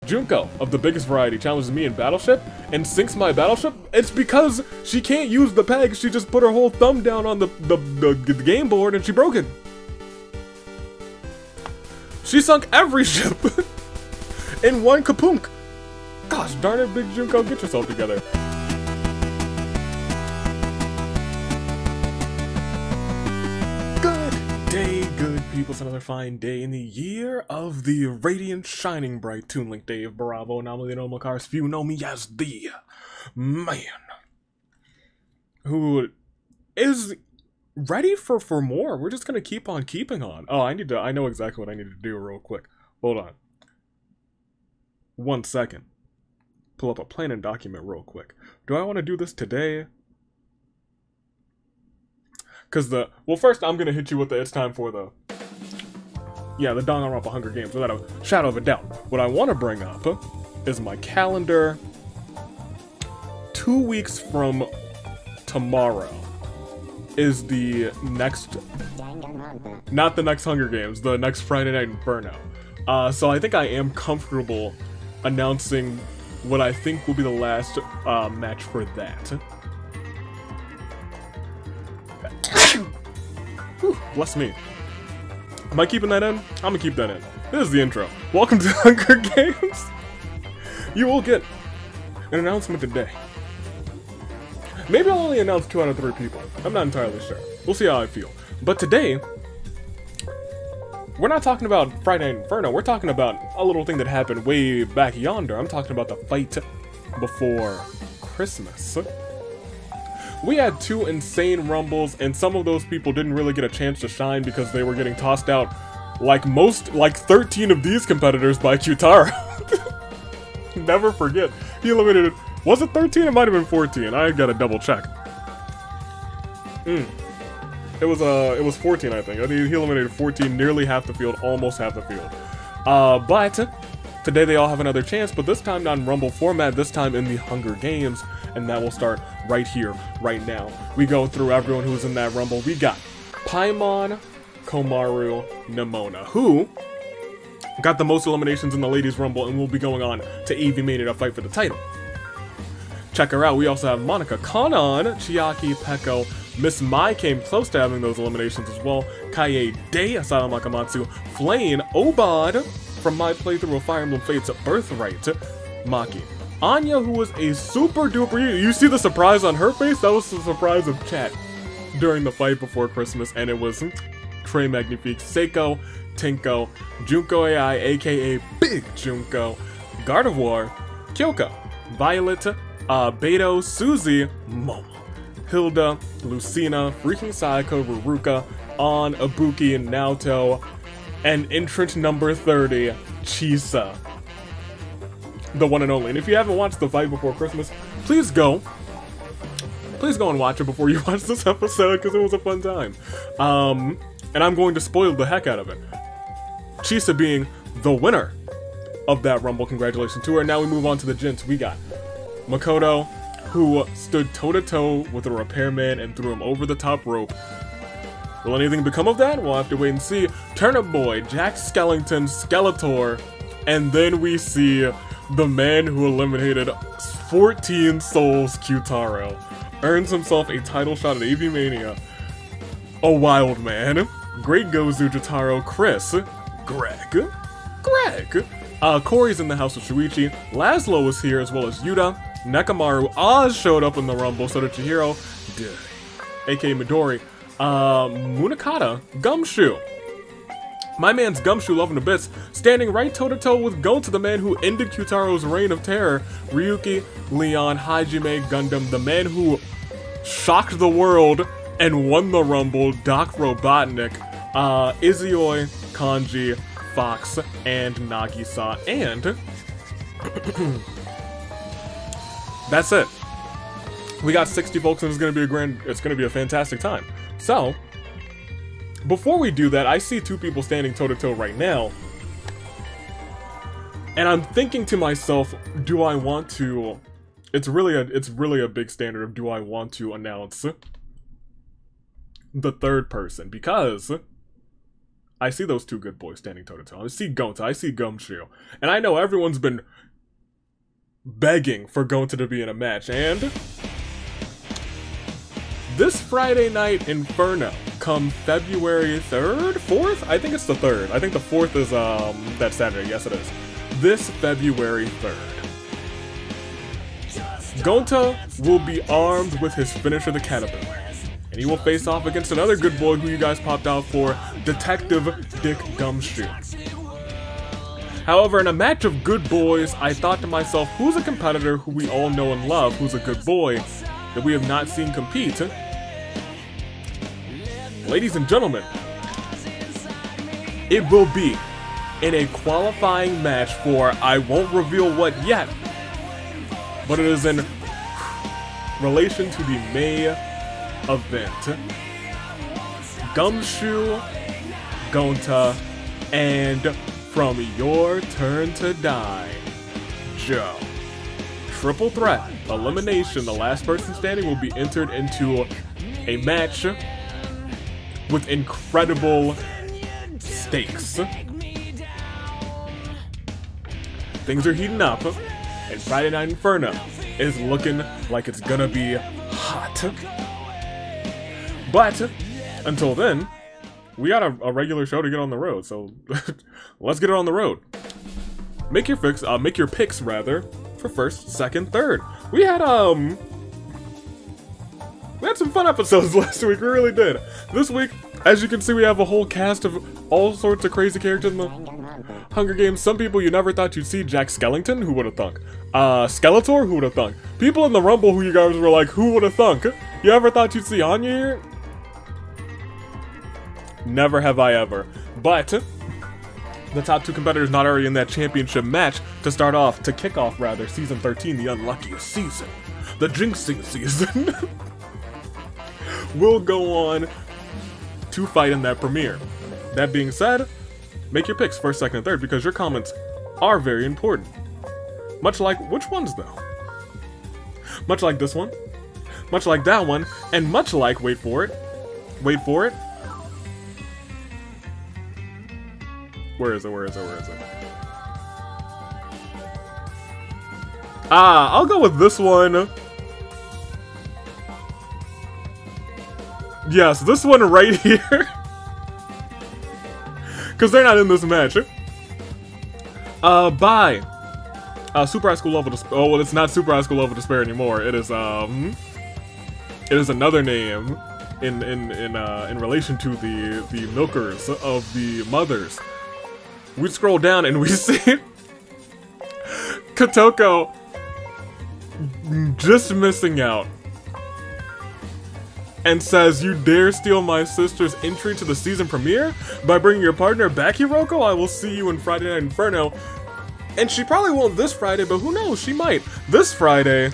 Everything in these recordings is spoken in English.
Junko of the biggest variety challenges me in Battleship and sinks my Battleship. It's because she can't use the peg. She just put her whole thumb down on the game board and she broke it. She sunk every ship in one kapunk. Gosh darn it, Big Junko, get yourself together. Good people, it's another fine day in the year of the radiant, shining, bright Toon Link day of Bravo, anomaly, no Makars. Few know me as the man who is ready for more. We're just gonna keep on keeping on. Oh, I know exactly what I need to do real quick. Hold on. 1 second. Pull up a plan and document real quick. Do I want to do this today? Because well, first I'm going to hit you with it's time for the Danganronpa Hunger Games without a shadow of a doubt. What I want to bring up is my calendar. 2 weeks from tomorrow is the next, not the next Hunger Games, the next Friday Night Inferno. So I think I am comfortable announcing what I think will be the last match for that. Whew, bless me. Am I keeping that in? I'm gonna keep that in. This is the intro. Welcome to Hunger Games. You will get an announcement today. Maybe I'll only announce 2 out of 3 people. I'm not entirely sure. We'll see how I feel. But today, we're not talking about Friday Night Inferno. We're talking about a little thing that happened way back yonder. I'm talking about the fight before Christmas. We had 2 insane rumbles, and some of those people didn't really get a chance to shine because they were getting tossed out like 13 of these competitors by Q-Taro. Never forget. He eliminated, was it 13? It might have been 14. I gotta double check. It was 14, I think. He eliminated 14, nearly half the field, almost half the field. But today they all have another chance, but this time not in Rumble format, this time in the Hunger Games, and that will start right here, right now. We go through everyone who's in that Rumble. We got Paimon, Komaru, Nemona, who got the most eliminations in the Ladies Rumble and will be going on to AV Mania to fight for the title. Check her out. We also have Monica, Kanan, Chiaki, Peko, Miss Mai came close to having those eliminations as well. Kaie Day, Asada Makamatsu, Flame, Obad from my playthrough of Fire Emblem Fates Birthright, Maki. Anya, who was a super duper, you see the surprise on her face? That was the surprise of chat during the fight before Christmas, and it was Trey Magnifique, Seiko, Tinko, Junko AI, aka Big Junko, Gardevoir, Kyoko, Violet, Beto, Suzy, Momo, Hilda, Lucina, Freaking Sayako, Ruruka, On, Ibuki, Naoto, and entrant number 30, Chisa. The one and only. And if you haven't watched the fight before Christmas, please go and watch it before you watch this episode, because it was a fun time. And I'm going to spoil the heck out of it. Chisa being the winner of that Rumble. Congratulations to her. Now we move on to the gents. We got Makoto, who stood toe-to-toe with a repairman and threw him over the top rope. Will anything become of that? We'll have to wait and see. Turnip Boy, Jack Skellington, Skeletor, and then we see the man who eliminated 14 souls, Q-Taro, earns himself a title shot at AV Mania. A wild man. Great Gozu, Jotaro, Chris, Greg, Corey's in the house with Shuichi, Laszlo was here as well as Yuta, Nekamaru, Oz showed up in the Rumble, so did Chihiro, aka Midori, Munakata, Gumshoe. My man's Gumshoe loving the bits, standing right toe-to-toe with Goto, the man who ended Q-Taro's reign of terror, Ryuki, Leon, Hajime, Gundam, the man who shocked the world and won the Rumble, Doc Robotnik, Izuyoi, Kanji, Fox, and Nagisa, and that's it. We got 60 folks and it's gonna be a fantastic time. So, before we do that, I see 2 people standing toe-to-toe right now. And I'm thinking to myself, do I want to... It's really a big standard of do I want to announce the third person, because I see those 2 good boys standing toe-to-toe. I see Gonta, I see Gumshoe, and I know everyone's been begging for Gonta to be in a match. And this Friday night Inferno, come February 3rd? 4th? I think it's the 3rd. I think the 4th is that Saturday. Yes, it is. This February 3rd. Gonta will be armed with his finisher, the Caterpillar. And he will face off against another good boy who you guys popped out for, Detective Dick Gumshoe. However, in a match of good boys, I thought to myself, who's a competitor who we all know and love, who's a good boy, that we have not seen compete? Ladies and gentlemen, it will be in a qualifying match for, I won't reveal what yet, but it is in relation to the May event. Gumshoe, Gonta, and from your turn to die, Joe. Triple threat, elimination, the last person standing will be entered into a match with incredible stakes. Things are heating up, and Friday Night Inferno is looking like it's gonna be hot. But until then, we got a regular show to get on the road, so let's get it on the road. Make your picks rather for first, second, third. We had some fun episodes last week. We really did. This week, as you can see, we have a whole cast of all sorts of crazy characters in the Hunger Games. Some people you never thought you'd see. Jack Skellington, who would have thunk? Skeletor, who would have thunk? People in the Rumble who you guys were like, who would have thunk? You ever thought you'd see Anya here? Never have I ever. But the top two competitors not already in that championship match to kick off rather, season 13, the unluckiest season, the jinxing season, will go on to fight in that premiere. That being said, make your picks first, second, and third because your comments are very important. Much like which ones though? Much like this one, much like that one, and much like, wait for it. Where is it? I'll go with this one. Yes, this one right here. Because they're not in this match. By Super High School Level Despair. Oh, well, it's not Super High School Level Despair anymore. It is another name in relation to the milkers of the mothers. We scroll down and we see Kotoko just missing out and says, "You dare steal my sister's entry to the season premiere by bringing your partner back, Hiroko? I will see you in Friday Night Inferno." And she probably won't this Friday, but who knows, she might. This Friday,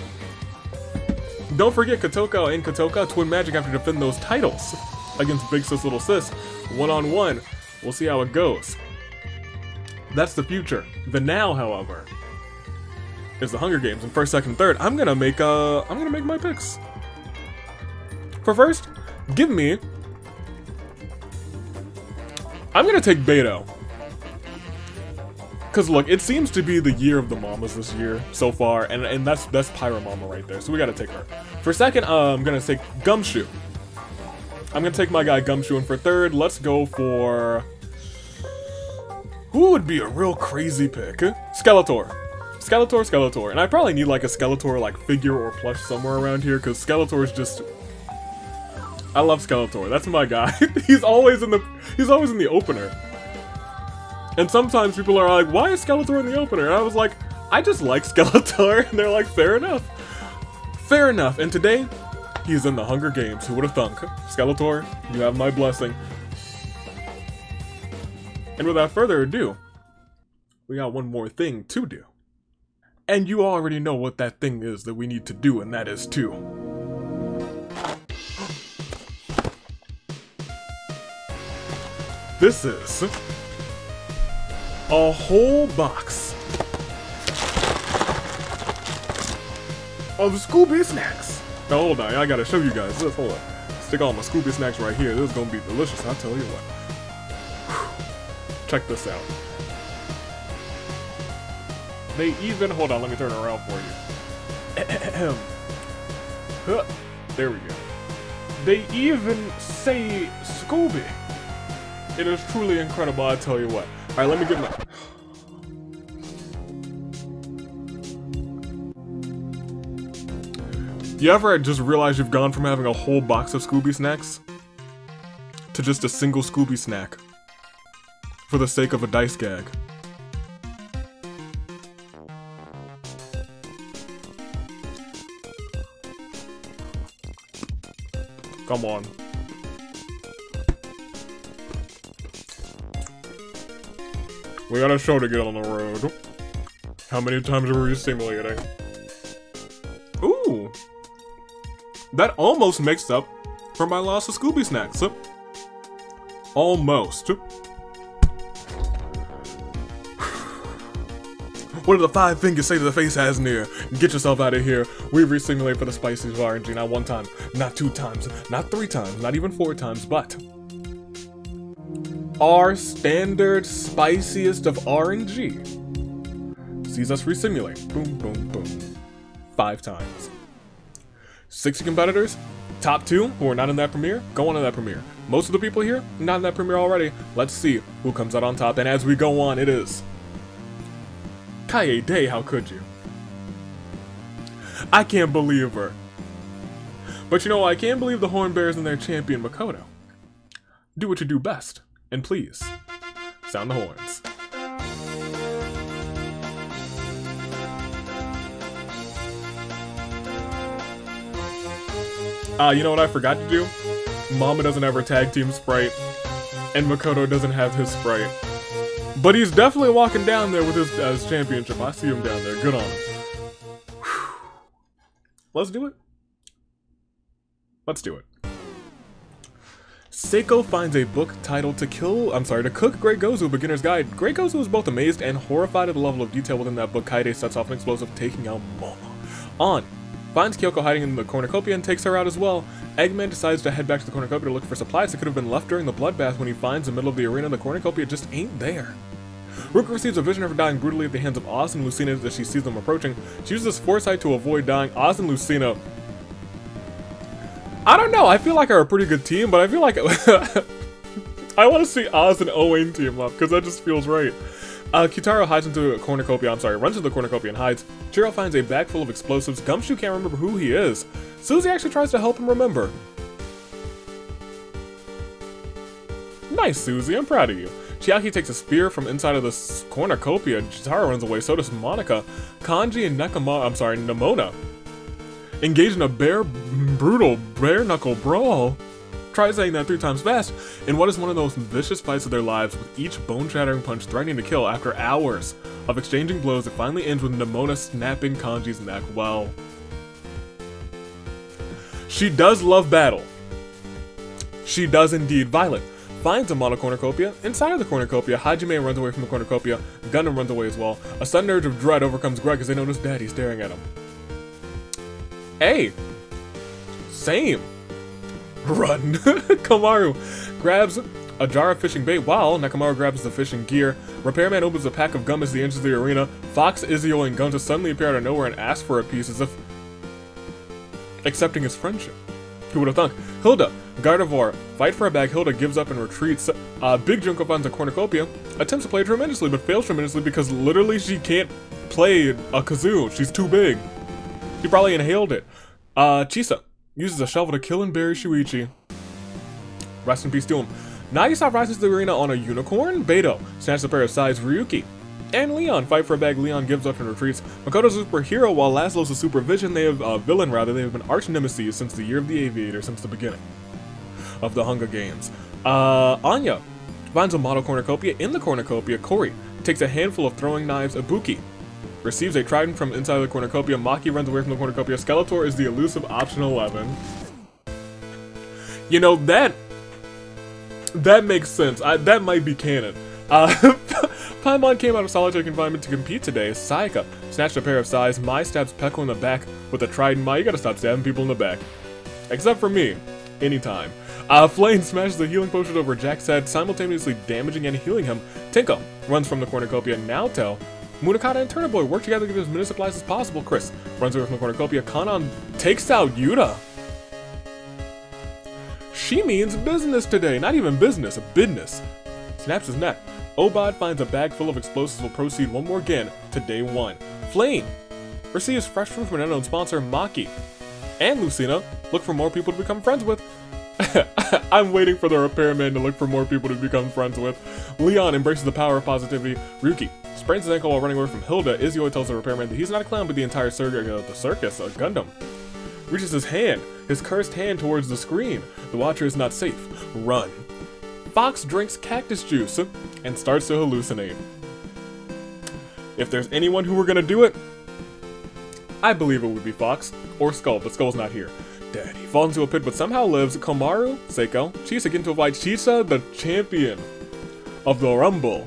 don't forget Kotoko and Kotoka Twin Magic have to defend those titles against Big Sis Little Sis, one-on-one. We'll see how it goes. That's the future. The now, however, is the Hunger Games. And first, second, third, I'm gonna make my picks. For first, I'm gonna take Beto. Cause look, it seems to be the year of the mamas this year so far, and that's Pyra Mama right there. So we gotta take her. For second, I'm gonna take Gumshoe. I'm gonna take my guy Gumshoe, and for third, let's go for who would be a real crazy pick? Skeletor. Skeletor. And I probably need like a Skeletor like figure or plush somewhere around here, because Skeletor is just, I love Skeletor. That's my guy. He's always in the opener. And sometimes people are like, why is Skeletor in the opener? And I was like, I just like Skeletor. And they're like, fair enough. Fair enough. And today, he's in the Hunger Games. Who would have thunk? Skeletor, you have my blessing. And without further ado, we got one more thing to do. And you already know what that thing is that we need to do, and that is to this is a whole box of Scooby snacks. Now hold on, I gotta show you guys this. Hold on. Stick all my Scooby snacks right here. This is gonna be delicious, I'll tell you what. Check this out. They even, hold on, let me turn it around for you. There we go. They even say Scooby. It is truly incredible, I tell you what. Alright, let me get my... You ever just realize you've gone from having a whole box of Scooby snacks to just a single Scooby snack for the sake of a dice gag? Come on. We got a show to get on the road. How many times are we simulating? Ooh! That almost makes up for my loss of Scooby snacks. Almost. What do the 5 fingers say to the face has near? Get yourself out of here. We re-simulate for the spiciest of RNG. Not 1 time, not 2 times, not 3 times, not even 4 times, but our standard spiciest of RNG sees us re-simulate. Boom, boom, boom. 5 times. 60 competitors, top 2 who are not in that premiere, go on to that premiere. Most of the people here, not in that premiere already. Let's see who comes out on top. And as we go on, it is Kaye Day, how could you? I can't believe her. But you know, I can't believe the Horn Bears and their champion, Makoto. Do what you do best, and please, sound the horns. You know what I forgot to do? Mama doesn't have her tag team sprite, and Makoto doesn't have his sprite. But he's definitely walking down there with his championship. I see him down there. Good on him. Whew. Let's do it. Let's do it. Seiko finds a book titled To Cook Great Gozu, Beginner's Guide. Great Gozu is both amazed and horrified at the level of detail within that book. Kaede sets off an explosive, taking out Momo. On finds Kyoko hiding in the cornucopia and takes her out as well. Eggman decides to head back to the cornucopia to look for supplies that could have been left during the bloodbath. When he finds the middle of the arena, the cornucopia just ain't there. Ruka receives a vision of her dying brutally at the hands of Oz and Lucina as she sees them approaching. She uses foresight to avoid dying. Oz and Lucina, I don't know, I feel like are a pretty good team, but I feel like I want to see Oz and Owain team up, because that just feels right. Kitaro hides into a cornucopia, runs into the cornucopia and hides. Chiro finds a bag full of explosives. Gumshoe can't remember who he is. Susie actually tries to help him remember. Nice, Susie, I'm proud of you. Chiaki takes a spear from inside of the cornucopia. Chitaro runs away, so does Monica. Kanji and Nemona engage in a brutal bare-knuckle brawl. Try saying that 3 times fast, in what is one of the most vicious fights of their lives, with each bone-shattering punch threatening to kill. After hours of exchanging blows, it finally ends with Nemona snapping Kanji's neck. Well, she does love battle. She does indeed. Violet finds a model cornucopia. Inside of the cornucopia, Hajime runs away from the cornucopia. Gundam runs away as well. A sudden urge of dread overcomes Greg as they notice Daddy staring at him. Hey! Same! Run! Kamaru grabs a jar of fishing bait while Nakamaru grabs the fishing gear. Repairman opens a pack of gum as he enters the arena. Fox, Izio, and Gunta suddenly appear out of nowhere and ask for a piece as if accepting his friendship. Who would have thunk? Hilda, Gardevoir, fight for a bag. Hilda gives up and retreats. Big Junko finds a cornucopia, attempts to play tremendously but fails tremendously because literally she can't play a kazoo. She's too big. He probably inhaled it. Chisa uses a shovel to kill and bury Shuichi. Rest in peace to him. Nagisa rises to the arena on a unicorn. Beto snatches a pair of sides. Ryuki and Leon fight for a bag. Leon gives up and retreats. Makoto's a superhero while Laszlo's a supervillain. They have been arch nemesis since the year of the Aviator, since the beginning of the Hunger Games. Anya finds a model cornucopia. In the cornucopia, Kori takes a handful of throwing knives. Ibuki receives a trident from inside the cornucopia. Maki runs away from the cornucopia. Skeletor is the elusive option 11. You know, that makes sense. That might be canon. Paimon came out of solitary confinement to compete today. Sayaka snatched a pair of sais. Mai stabs Peko in the back with a trident. Mai, you gotta stop stabbing people in the back. Except for me. Anytime. Flame smashes the healing potion over Jack's head, simultaneously damaging and healing him. Tinko runs from the cornucopia. Naoto Munakata and Turner Boy work together to get as many supplies as possible. Chris runs away from the cornucopia. Kanan takes out Yuta. She means business today. Not even business, business. Snaps his neck. Obad finds a bag full of explosives will proceed one more again to day 1. Flame receives fresh fruit from an unknown sponsor, Maki. And Lucina look for more people to become friends with. I'm waiting for the repairman to look for more people to become friends with. Leon embraces the power of positivity. Ryuki sprains his ankle while running away from Hilda. Izio tells the repairman that he's not a clown, but the entire circus, a Gundam. Reaches his hand, his cursed hand towards the screen. The Watcher is not safe. Run. Fox drinks cactus juice and starts to hallucinate. If there's anyone who were gonna do it, I believe it would be Fox or Skull, but Skull's not here. Dead. He falls into a pit but somehow lives. Komaru, Seiko, Chisa get into a fight. Chisa, the champion of the Rumble,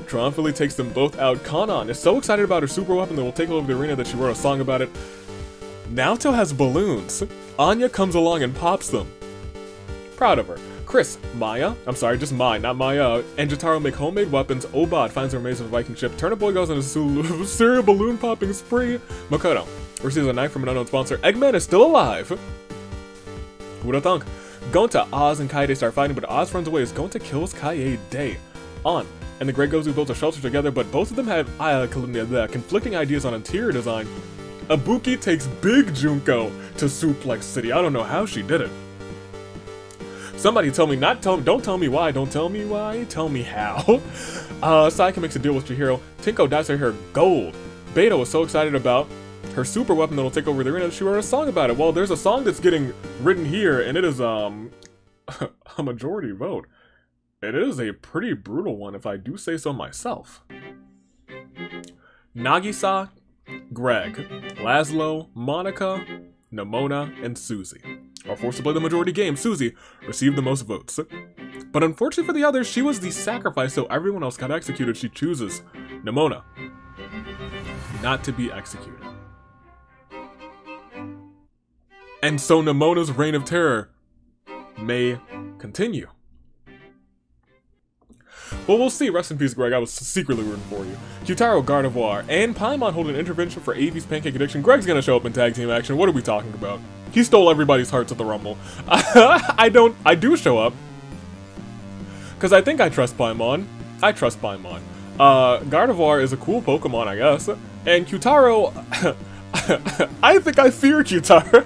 triumphantly takes them both out. Kanan is so excited about her super weapon that will take over the arena that she wrote a song about it. Naoto has balloons. Anya comes along and pops them. Proud of her. Chris, Maya, I'm sorry, just Mai, not Maya, and Jotaro make homemade weapons. Obad finds her remains of a Viking ship. Turner Boy goes on a serial balloon popping spree. Makoto receives a knife from an unknown sponsor. Eggman is still alive. Who'd have thunk? Gonta, Oz, and Kaede start fighting, but Oz runs away as Gonta kills Kaede. On and the Grey Gozu built a shelter together, but both of them have conflicting ideas on interior design. Ibuki takes Big Junko to Suplex City. I don't know how she did it. Somebody tell me, don't tell me why, don't tell me why, tell me how. Saika makes a deal with Chihiro. Tinko dyes her hair gold. Beta was so excited about her super weapon that'll take over the arena that she wrote a song about it. Well, there's a song that's getting written here, and it is, a majority vote. It is a pretty brutal one, if I do say so myself. Nagisa, Greg, Laszlo, Monica, Nimona, and Susie are forced to play the majority game. Susie received the most votes. But unfortunately for the others, she was the sacrifice, so everyone else got executed. She chooses Nimona not to be executed. And so Nimona's reign of terror may continue. Well, we'll see. Rest in peace, Greg. I was secretly rooting for you. Kyutaro, Gardevoir, and Paimon hold an intervention for Avi's Pancake Addiction. Greg's gonna show up in tag team action. What are we talking about? He stole everybody's hearts at the Rumble. I do show up. Because I think I trust Paimon. I trust Paimon. Gardevoir is a cool Pokemon, I guess. And Kyutaro... I think I fear Kyutaro.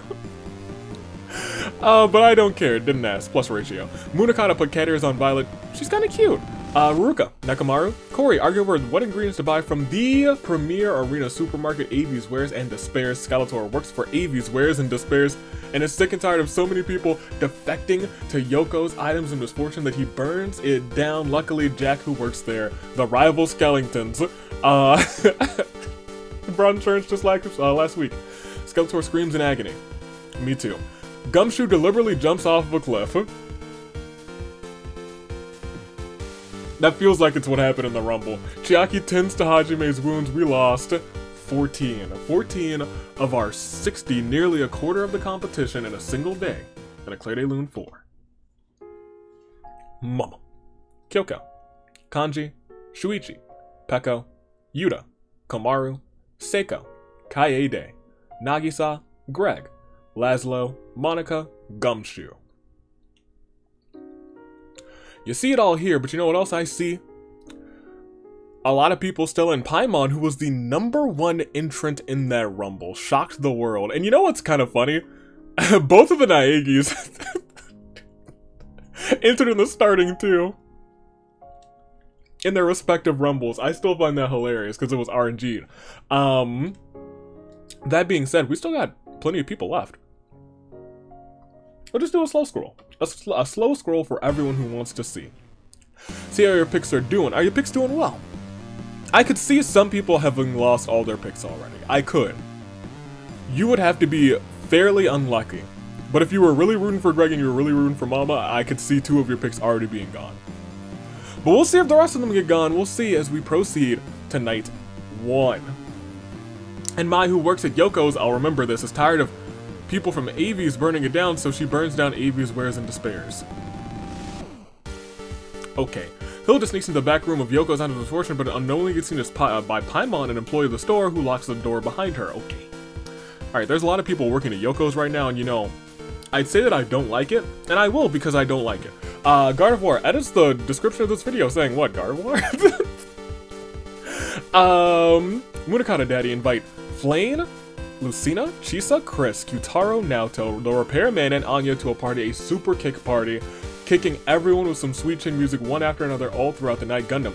But I don't care. Didn't ask. Plus ratio. Munakata put cat ears on Violet. She's kind of cute. Ruka, Nakamaru, Corey argue over what ingredients to buy from the premier arena supermarket Avi's Wares and Despairs. Skeletor works for Avi's Wares and Despairs and is sick and tired of so many people defecting to Yoko's items of misfortune that he burns it down. Luckily, Jack, who works there, the rival Skellingtons, brought insurance just like last week. Skeletor screams in agony. Me too. Gumshoe deliberately jumps off of a cliff. That feels like it's what happened in the Rumble. Chiaki tends to Hajime's wounds. We lost 14. 14 of our 60, nearly a quarter of the competition in a single day in a Clay de Lune 4. Momo, Kyoko, Kanji, Shuichi, Peko, Yuta, Komaru, Seiko, Kaede, Nagisa, Greg, Laszlo, Monica, Gumshoe. You see it all here, but you know what else I see? A lot of people still in Paimon, who was the #1 entrant in that Rumble. Shocked the world. And you know what's kind of funny? Both of the Naegis entered in the starting too. In their respective Rumbles. I still find that hilarious because it was RNG'd. That being said, we still got plenty of people left. We'll just do a slow scroll. A slow scroll for everyone who wants to see. See how your picks are doing. Are your picks doing well? I could see some people having lost all their picks already. I could. You would have to be fairly unlucky. But if you were really rooting for Greg and you were really rooting for Mama, I could see 2 of your picks already being gone. But we'll see if the rest of them get gone. We'll see as we proceed to night 1. And Mai, who works at Yoko's, I'll remember this, is tired of people from Avi's burning it down, so she burns down Avi's Wares and Despairs. Okay, Hilda sneaks into the back room of Yoko's under the torture, but unknowingly gets seen by Paimon, an employee of the store, who locks the door behind her. Okay. Alright, there's a lot of people working at Yoko's right now, and you know, I'd say that I don't like it, and I will because I don't like it. Gardevoir edits the description of this video saying, what, Gardevoir? Munakata Daddy invite Flane, Lucina, Chisa, Chris, Kyutaro, Naoto, the Repairman, and Anya to a party, a super kick party, kicking everyone with some sweet chin music one after another all throughout the night. Gundam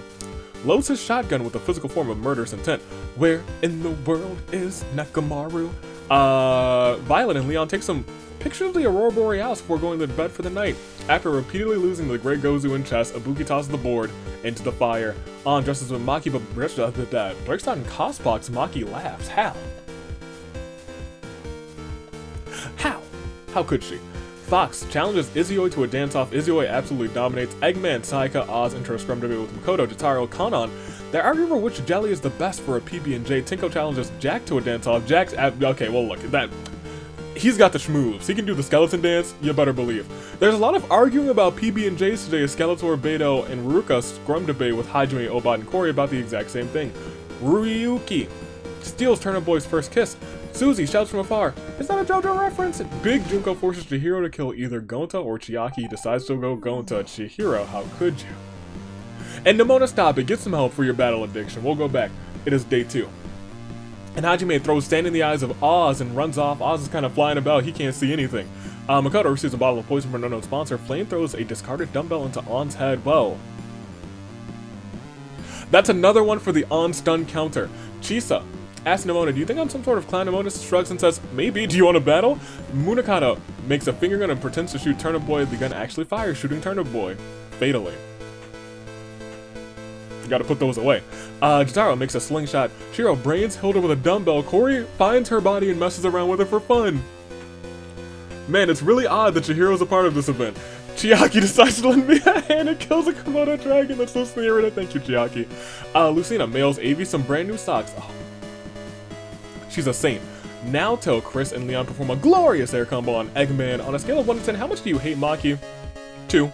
loads his shotgun with a physical form of murderous intent. Where in the world is Nekamaru? Violet and Leon take some pictures of the Aurora Borealis before going to bed for the night. After repeatedly losing to the Great Gozu in chess, Ibuki tosses the board into the fire. On dresses with Maki, but breaks out in Cosbox. Maki laughs. How? How could she? Fox challenges Izuyoi to a dance-off. Izuyoi absolutely dominates. Eggman, Saika, Oz enter a scrum debate with Makoto, Jotaro, Kanon. They argue over which jelly is the best for a PB&J. Tinko challenges Jack to a dance-off. Jack's okay, well look, that he's got the schmoves. He can do the skeleton dance, you better believe. There's a lot of arguing about PB&Js today as Skeletor, Beto, and Ruka scrum debate with Hajime, Obot, and Cory about the exact same thing. Ryuki steals Turnip Boy's first kiss. Suzy shouts from afar, "Is that a JoJo reference?" Big Junko forces Chihiro to kill either Gonta or Chiaki. He decides to go Gonta. Chihiro, how could you? And Nemona, stop it. Get some help for your battle addiction. We'll go back. It is day 2. And Hajime throws sand in the eyes of Oz and runs off. Oz is kind of flying about. He can't see anything. Makoto receives a bottle of poison from an unknown sponsor. Flame throws a discarded dumbbell into On's head. Whoa. That's another one for the On stun counter. Chisa asks Nemona, "Do you think I'm some sort of clown?" Nemona shrugs and says, "Maybe. Do you want to battle?" Munakata makes a finger gun and pretends to shoot Turnip Boy. The gun actually fires, shooting Turnip Boy fatally. You gotta put those away. Jotaro makes a slingshot. Shiro brains Hilda with a dumbbell. Cory finds her body and messes around with it for fun. Man, it's really odd that Chihiro's a part of this event. Chiaki decides to lend me a hand and kills a Komodo dragon. That's so spirited. Thank you, Chiaki. Lucina mails Avi some brand new socks. Oh. She's a saint. Naoto, Chris, and Leon perform a glorious air combo on Eggman. On a scale of 1 to 10, how much do you hate Maki? 2.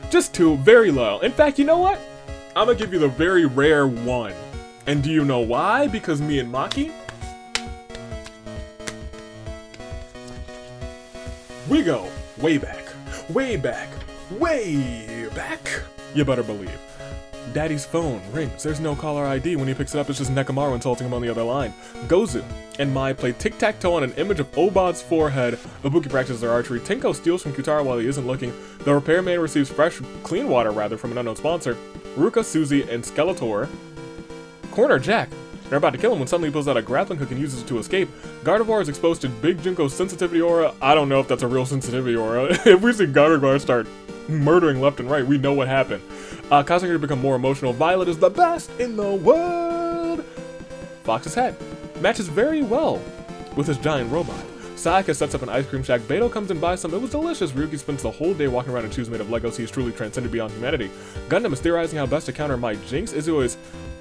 Just 2. Very low. In fact, you know what? I'm gonna give you the very rare 1. And do you know why? Because me and Maki, we go way back. Way back. Way back. You better believe. Daddy's phone rings. There's no caller ID. When he picks it up, it's just Nekamaru insulting him on the other line. Gozu and Mai play tic-tac-toe on an image of Obot's forehead. Ibuki practices their archery. Tinko steals from Kyutaro while he isn't looking. The repairman receives clean water from an unknown sponsor. Ruka, Suzy, and Skeletor corner Jack. They're about to kill him when suddenly he pulls out a grappling hook and uses it to escape. Gardevoir is exposed to Big Junko's sensitivity aura. I don't know if that's a real sensitivity aura. If we see Gardevoir start murdering left and right, we know what happened. Causing her to become more emotional. Violet is the best in the world. Fox's head matches very well with his giant robot. Sayaka sets up an ice cream shack. Beto comes and buys some. It was delicious. Ryuki spends the whole day walking around in shoes made of Legos. He is truly transcended beyond humanity. Gundam is theorizing how best to counter my jinx. Izuyoi is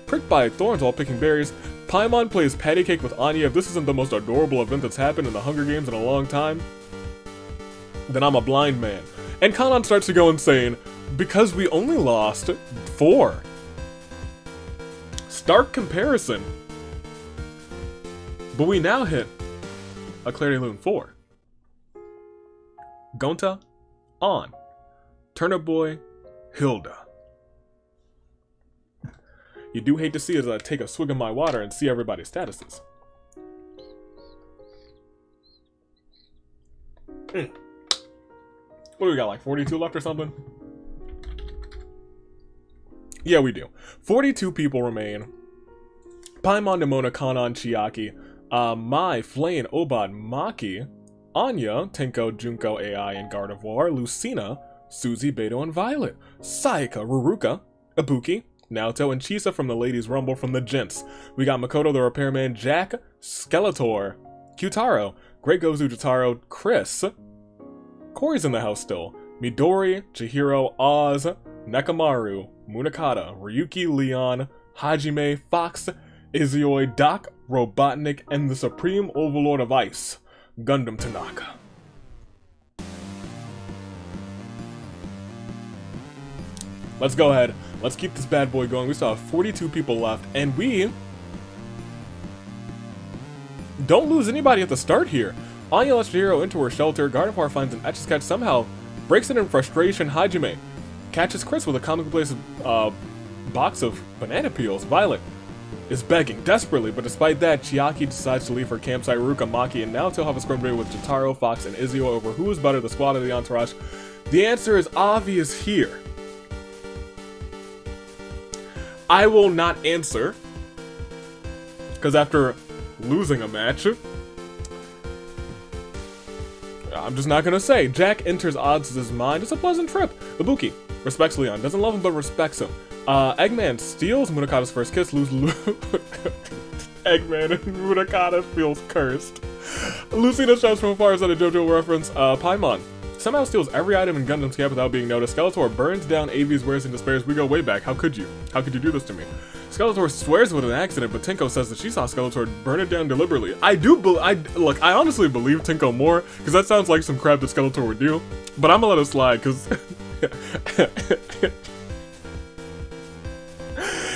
pricked by thorns while picking berries. Paimon plays patty cake with Anya. If this isn't the most adorable event that's happened in the Hunger Games in a long time, then I'm a blind man. And Kanon starts to go insane because we only lost 4. Stark comparison. But we now hit a Clarity Lune 4. Gonta, On, Turnip Boy, Hilda. You do hate to see as I take a swig of my water and see everybody's statuses. What do we got, like 42 left or something? Yeah, we do. 42 people remain. Paimon, Nemona, Kanon, Chiaki, Mai, Flane, Obot, Maki, Anya, Tinko, Junko, AI, and Gardevoir, Lucina, Suzy, Beto, and Violet, Sayaka, Ruruka, Ibuki, Naoto, and Chisa from the Ladies Rumble from the Gents. We got Makoto the Repairman, Jack, Skeletor, Kyutaro, Great Gozu, Jotaro, Chris, Cory's in the house still, Midori, Chihiro, Oz, Nekamaru, Munakata, Ryuki, Leon, Hajime, Fox, Izuyoi, Doc, Robotnik, and the Supreme Overlord of Ice, Gundam Tanaka. Let's go ahead. Let's keep this bad boy going. We still have 42 people left, and we don't lose anybody at the start here. Anya lets Jiro into her shelter. Gardevoir finds an Etch-a-Sketch, somehow breaks it in frustration. Hajime catches Chris with a commonplace box of banana peels. Violet is begging desperately, but despite that, Chiaki decides to leave her campsite. Ruka, Maki, and Naoto have a scrum debate with Jotaro, Fox, and Izio over who is better, the squad or the entourage. The answer is obvious here. I will not answer, because after losing a match, I'm just not gonna say. Jack enters Odds' mind. It's a pleasant trip. Ibuki respects Leon, doesn't love him but respects him. Eggman steals Munakata's first kiss, Eggman and Munakata feels cursed. Lucina shouts from afar, is that a JoJo reference? Paimon somehow steals every item in Gundam's camp without being noticed. Skeletor burns down AV's wares and despairs. We go way back. How could you? How could you do this to me? Skeletor swears with an accident, but Tinko says that she saw Skeletor burn it down deliberately. Look, I honestly believe Tinko more, because that sounds like some crap that Skeletor would do. But I'm gonna let it slide, because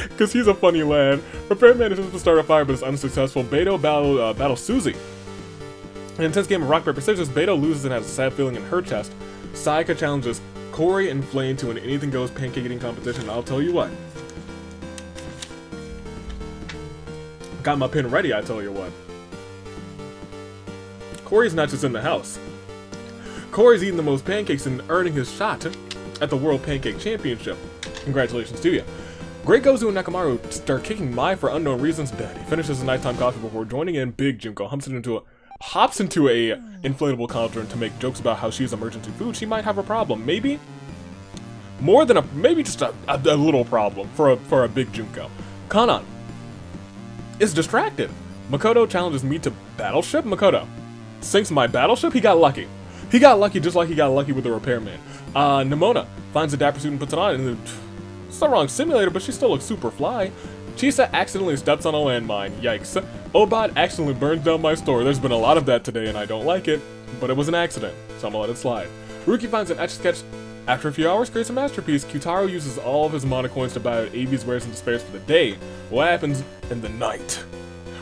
because he's a funny lad. Repair manages to start a fire, but is unsuccessful. Beto battles Suzy. In an intense game of rock, paper, scissors, Beto loses and has a sad feeling in her chest. Sayaka challenges Corey and Flame to an anything goes pancake eating competition. I'll tell you what. Got my pin ready, I tell you what. Corey's not just in the house. Corey's eating the most pancakes and earning his shot at the World Pancake Championship. Congratulations to you. Great Gozu and Nakamaru start kicking Mai for unknown reasons. Dead. He finishes his nighttime coffee before joining in. Big Junko hops into a inflatable cauldron to make jokes about how she's emergency food. She might have a problem. Maybe more than maybe just a little problem for a Big Junko. Kanan is distracted. Makoto challenges me to battleship. Makoto sinks my battleship. He got lucky. He got lucky just like he got lucky with the repairman. Nimona finds a dapper suit and puts it on, and it's the wrong simulator, but she still looks super fly. Chisa accidentally steps on a landmine. Yikes. Obot accidentally burns down my store. There's been a lot of that today and I don't like it, but it was an accident, so I'm gonna let it slide. Ruki finds an Etch-a-Sketch. After a few hours, creates a masterpiece. Kyutaro uses all of his mana coins to buy out AV's wares and despairs for the day. What happens in the night?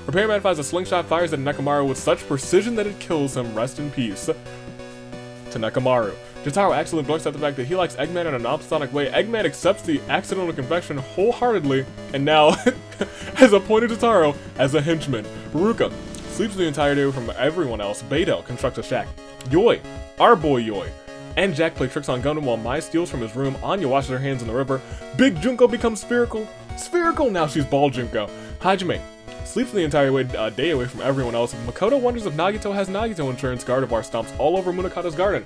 Repairman finds a slingshot, fires at Nakamaru with such precision that it kills him. Rest in peace to Nakamaru. Jotaro accidentally blurts out the fact that he likes Eggman in an opsonic way. Eggman accepts the accidental confession wholeheartedly and now has appointed Jotaro as a henchman. Baruka sleeps the entire day from everyone else. Beto constructs a shack. Yoi, our boy Yoi, and Jack play tricks on Gundam while Mai steals from his room. Anya washes her hands in the river. Big Junko becomes spherical. Now she's Ball Junko. Hajime sleeps the entire day away from everyone else. Makoto wonders if Nagito has Nagito insurance. Gardevoir stomps all over Munakata's garden.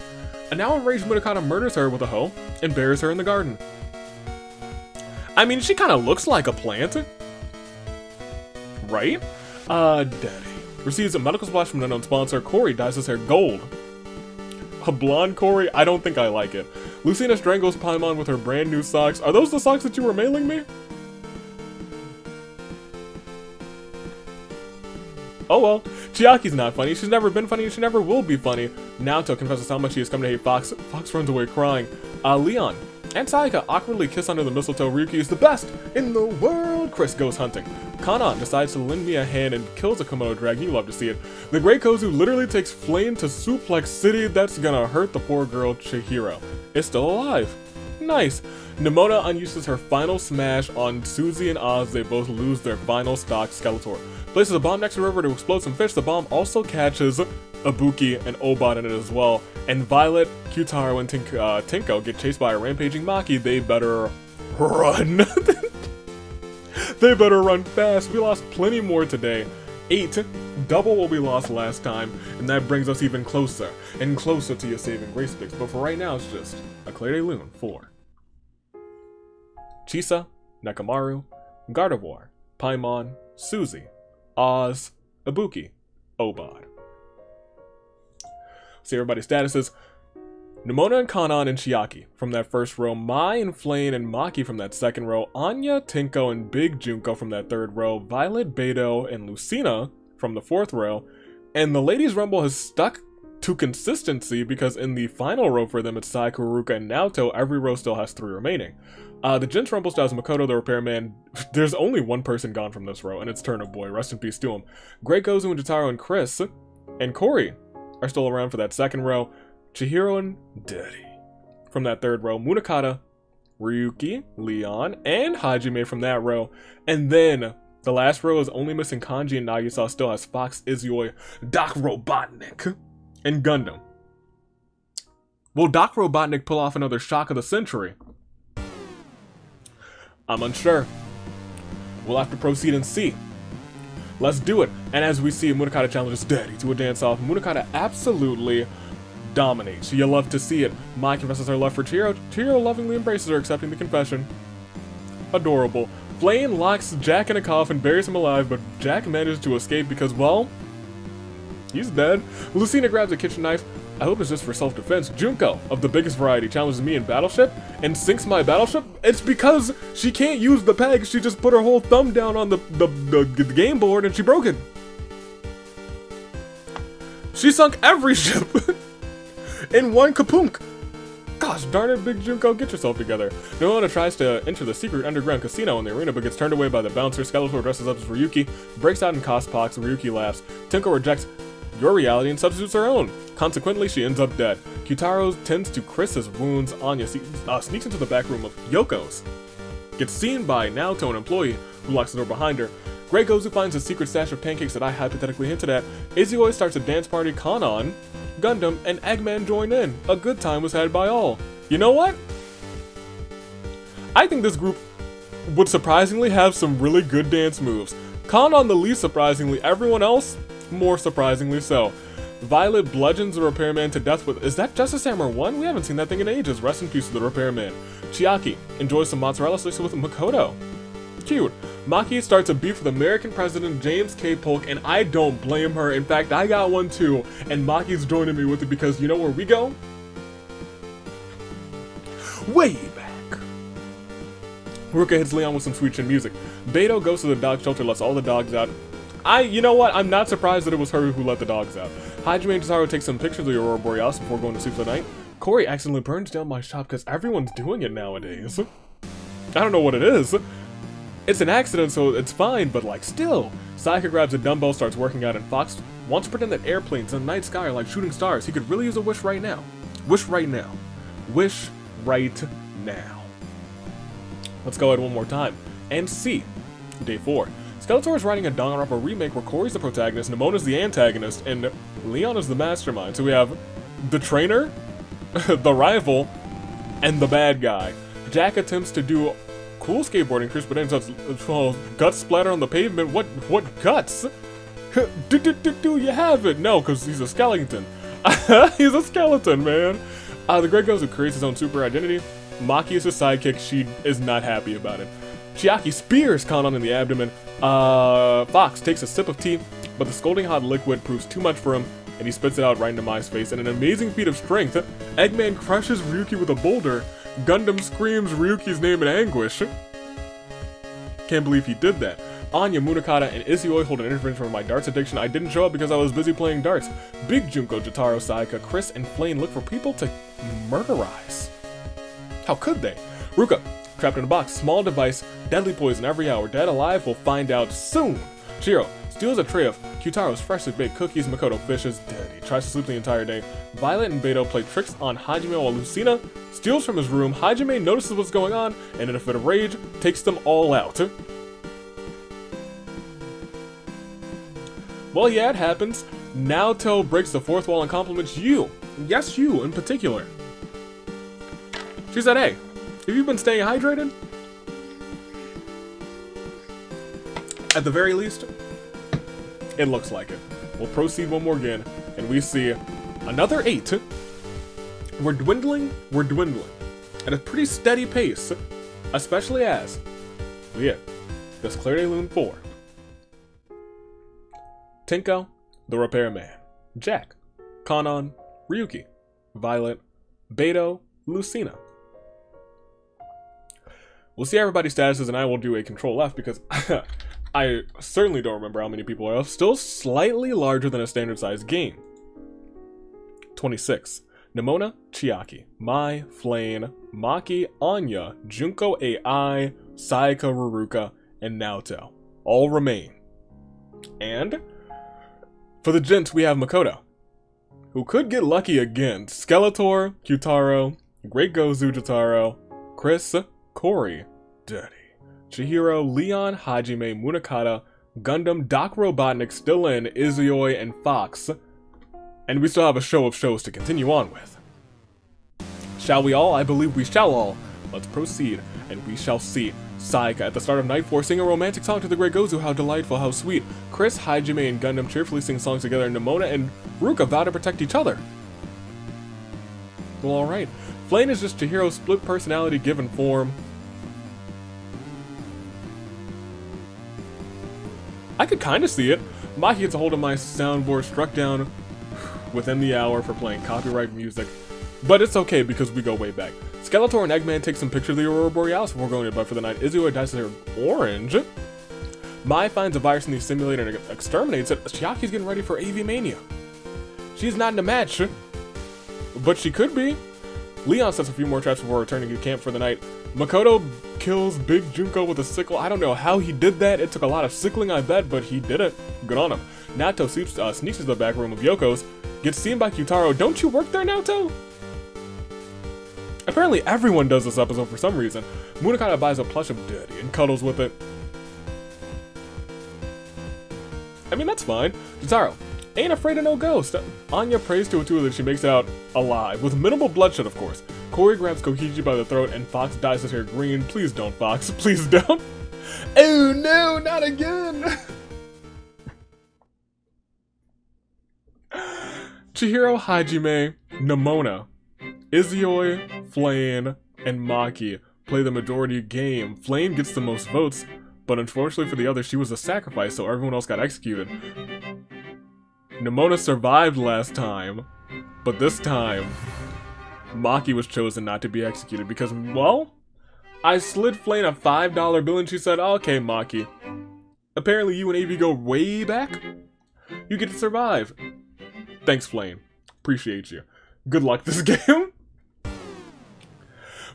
A now enraged Munakata murders her with a hoe and buries her in the garden. I mean, she kind of looks like a plant. Right? Daddy receives a medical splash from an unknown sponsor. Corey dyes his hair gold. A blonde Corey? I don't think I like it. Lucina strangles Paimon with her brand new socks. Are those the socks that you were mailing me? Oh well. Chiaki's not funny. She's never been funny and she never will be funny. Naoto confesses how much she has come to hate Fox. Fox runs away crying. Leon and Sayaka awkwardly kiss under the mistletoe. Ryuki is the best in the world. Chris goes hunting. Kanan decides to lend me a hand and kills a Komodo dragon. You love to see it. The Great Kozu literally takes Flame to Suplex City. That's gonna hurt the poor girl Chihiro. It's still alive. Nice. Nimona unuses her final smash on Suzy and Oz. They both lose their final stock. Skeletor places a bomb next to the river to explode some fish. The bomb also catches Ibuki and Obot in it as well. And Violet, Kyutaro, and Tinko get chased by a rampaging Maki. They better run. They better run fast. We lost plenty more today. 8, double what we lost last time, and that brings us even closer and closer to your saving grace picks. But for right now, it's just a Clay de Lune for Chisa, Nakamaru, Gardevoir, Paimon, Suzy, Oz, Ibuki, Obot. See everybody's statuses. Nimona and Kanan and Chiaki from that first row. Mai and Flame and Maki from that second row. Anya, Tinko, and Big Junko from that third row. Violet, Beto, and Lucina from the fourth row. And the Ladies Rumble has stuck to consistency because in the final row for them it's Sayaka, Ruka, and Naoto. Every row still has 3 remaining. The Jinx Rumble Styles Makoto, the repairman. There's only one person gone from this row, and it's Turnip Boy. Rest in peace to him. Great Gozu and Jotaro and Chris and Corey are still around for that second row. Chihiro and Daddy from that third row. Munakata, Ryuki, Leon, and Hajime from that row. And then the last row is only missing Kanji and Nagisa, still has Fox, Izuyoi, Doc Robotnik, and Gundam. Will Doc Robotnik pull off another shock of the century? I'm unsure. We'll have to proceed and see. Let's do it. And as we see, Munakata challenges Daddy to a dance-off. Munakata absolutely dominates. You love to see it. Mai confesses her love for Chihiro. Chihiro lovingly embraces her, accepting the confession. Adorable. Flame locks Jack in a coffin, buries him alive, but Jack manages to escape because, well, he's dead. Lucina grabs a kitchen knife. I hope it's just for self-defense. Junko, of the biggest variety, challenges me in Battleship and sinks my Battleship. It's because she can't use the peg. She just put her whole thumb down on the game board and she broke it. She sunk every ship in one kapunk. Gosh darn it, Big Junko, get yourself together. Noona tries to enter the secret underground casino in the arena, but gets turned away by the bouncer. Skeletor dresses up as Ryuki, breaks out in cospox. Ryuki laughs. Tenko rejects your reality and substitutes her own. Consequently, she ends up dead. Kyutaro tends to Chris's wounds. Anya sneaks into the back room of Yoko's. Gets seen by Naoto, an employee, who locks the door behind her. Great Gozu finds a secret stash of pancakes that I hypothetically hinted at. Izuyoi starts a dance party. Kanon, Gundam, and Eggman join in. A good time was had by all. You know what? I think this group would surprisingly have some really good dance moves. Kanon the least surprisingly, everyone else more surprisingly so. Violet bludgeons the repairman to death with— is that Justice Hammer 1? We haven't seen that thing in ages. Rest in peace to the repairman. Chiaki enjoys some mozzarella sticks with Makoto. Cute. Maki starts a beef with American President James K. Polk, and I don't blame her. In fact, I got one too, and Maki's joining me with it because you know where we go? Way back. Ruka hits Leon with some sweet chin music. Beto goes to the dog shelter, lets all the dogs out. You know what? I'm not surprised that it was her who let the dogs out. Hajime and Jotaro take some pictures of the Aurora Borealis before going to sleep for the night. Corey accidentally burns down my shop because everyone's doing it nowadays. I don't know what it is. It's an accident, so it's fine, but like, still. Sayaka grabs a dumbbell, starts working out, and Fox wants to pretend that airplanes in the night sky are like shooting stars. He could really use a wish right now. Wish right now. Wish right now. Let's go ahead one more time. And see. Day 4. Skeletor is writing a Danganronpa remake where Corey's the protagonist, Nemona's the antagonist, and Leon is the mastermind. So we have the trainer, the rival, and the bad guy. Jack attempts to do cool skateboarding tricks, but ends up guts splatter on the pavement. What guts? Do you have it? No, because he's a skeleton. He's a skeleton, man. The Great Gozu creates his own super identity. Maki is his sidekick. She is not happy about it. Chiaki spears Kanon in the abdomen. Fox takes a sip of tea, but the scalding hot liquid proves too much for him, and he spits it out right into Mai's face. In an amazing feat of strength, Eggman crushes Ryuki with a boulder. Gundam screams Ryuki's name in anguish. Can't believe he did that. Anya, Munakata, and Izuyoi hold an intervention for my darts addiction. I didn't show up because I was busy playing darts. Big Junko, Jotaro, Sayaka, Chris, and Flame look for people to murderize. How could they? Ruka, trapped in a box, small device, deadly poison every hour. Dead alive, we'll find out soon. Shiro steals a tray of Kyutaro's freshly baked cookies. Makoto fishes. Daddy tries to sleep the entire day. Violet and Beto play tricks on Hajime while Lucina steals from his room. Hajime notices what's going on and in a fit of rage takes them all out. Well, yeah, it happens. Naoto breaks the fourth wall and compliments you. Yes, you in particular. She said, hey, have you been staying hydrated? At the very least, it looks like it. We'll proceed one more again, and we see another 8. We're dwindling at a pretty steady pace, especially as we hit this Clear Day Loon 4. Tenko, the repairman, Jack, Kanon, Ryuki, Violet, Beto, Lucina. We'll see everybody's statuses, and I will do a Control F because I certainly don't remember how many people are. Still slightly larger than a standard sized game. 26. Nemona, Chiaki, Mai, Flame, Maki, Anya, Junko AI, Sayaka Ruruka, and Naoto. All remain. And for the gents, we have Makoto, who could get lucky again. Skeletor, Kyutaro, Great Gozu Jotaro, Chris, Corey, Daddy, Chihiro, Leon, Hajime, Munakata, Gundam, Doc Robotnik still in, Izuyoi, and Fox. And we still have a show of shows to continue on with. Shall we all? I believe we shall all. Let's proceed, and we shall see. Sayaka at the start of Night 4 sing a romantic song to the Great Gozu, how delightful, how sweet. Chris, Hajime, and Gundam cheerfully sing songs together, and Nemona and Ruka vow to protect each other. Well, alright. Flame is just Chihiro's split personality given form. I could kinda see it. Maki gets a hold of my soundboard, struck down within the hour for playing copyright music. But it's okay because we go way back. Skeletor and Eggman take some pictures of the Aurora Borealis before going to bed for the night. Izuyoi dyes her orange. Mai finds a virus in the simulator and exterminates it. Chiaki's getting ready for AV Mania. She's not in a match, but she could be. Leon sets a few more traps before returning to camp for the night. Makoto kills Big Junko with a sickle. I don't know how he did that. It took a lot of sickling, I bet, but he did it. Good on him. Naoto sneaks into the back room of Yoko's. Gets seen by Kyutaro. Don't you work there, Naoto? Apparently everyone does this episode for some reason. Munakata buys a plush of Daddy and cuddles with it. I mean, that's fine. Jotaro ain't afraid of no ghost. Anya prays to Atua that she makes it out alive, with minimal bloodshed, of course. Corey grabs Kokiji by the throat, and Fox dyes his hair green. Please don't, Fox. Please don't. Oh no, not again! Chihiro, Hajime, Nemona, Izuyoi, Flame, and Maki play the majority game. Flame gets the most votes, but unfortunately for the others, she was a sacrifice, so everyone else got executed. Nemona survived last time, but this time, Maki was chosen not to be executed because, well, I slid Flame a $5 bill and she said, okay, Maki, apparently you and AV go way back? You get to survive. Thanks, Flame. Appreciate you. Good luck this game.